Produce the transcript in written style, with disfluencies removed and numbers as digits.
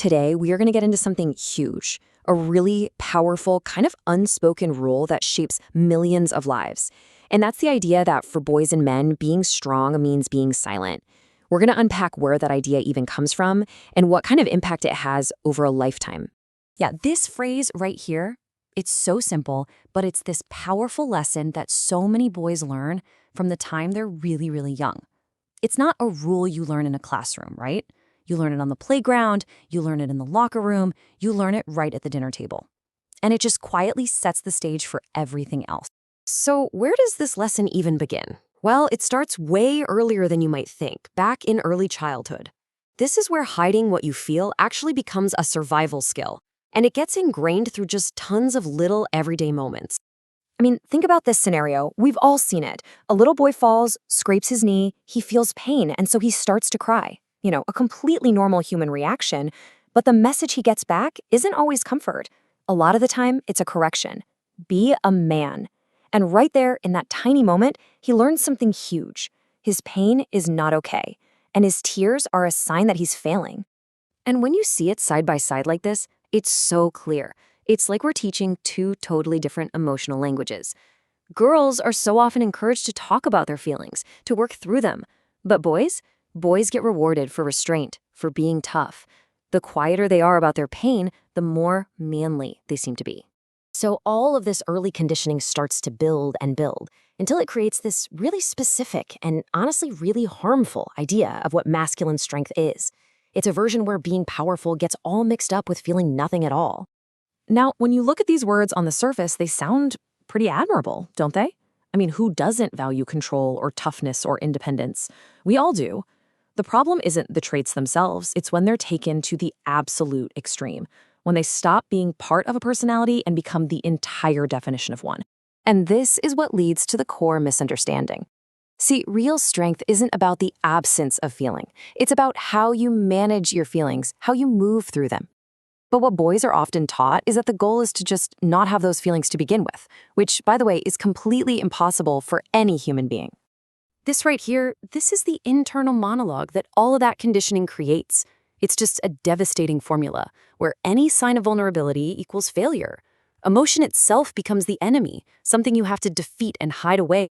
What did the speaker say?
Today, we are going to get into something huge, a really powerful, kind of unspoken rule that shapes millions of lives. And that's the idea that for boys and men, being strong means being silent. We're going to unpack where that idea even comes from and what kind of impact it has over a lifetime. Yeah, this phrase right here, it's so simple, but it's this powerful lesson that so many boys learn from the time they're really, really young. It's not a rule you learn in a classroom, right? You learn it on the playground, you learn it in the locker room, you learn it right at the dinner table. And it just quietly sets the stage for everything else. So, where does this lesson even begin? Well, it starts way earlier than you might think, back in early childhood. This is where hiding what you feel actually becomes a survival skill, and it gets ingrained through just tons of little everyday moments. I mean, think about this scenario. We've all seen it. A little boy falls, scrapes his knee, he feels pain, and so he starts to cry. A completely normal human reaction, but the message he gets back isn't always comfort. A lot of the time, it's a correction. Be a man. And right there, in that tiny moment, he learns something huge. His pain is not okay, and his tears are a sign that he's failing. And when you see it side by side like this, it's so clear. It's like we're teaching two totally different emotional languages. Girls are so often encouraged to talk about their feelings, to work through them. But boys get rewarded for restraint, for being tough. The quieter they are about their pain, the more manly they seem to be. So all of this early conditioning starts to build and build until it creates this really specific and honestly really harmful idea of what masculine strength is. It's a version where being powerful gets all mixed up with feeling nothing at all. Now, when you look at these words on the surface, they sound pretty admirable, don't they? I mean, who doesn't value control or toughness or independence? We all do. The problem isn't the traits themselves, it's when they're taken to the absolute extreme, when they stop being part of a personality and become the entire definition of one. And this is what leads to the core misunderstanding. See, real strength isn't about the absence of feeling. It's about how you manage your feelings, how you move through them. But what boys are often taught is that the goal is to just not have those feelings to begin with, which, by the way, is completely impossible for any human being. This right here, this is the internal monologue that all of that conditioning creates. It's just a devastating formula where any sign of vulnerability equals failure. Emotion itself becomes the enemy, something you have to defeat and hide away.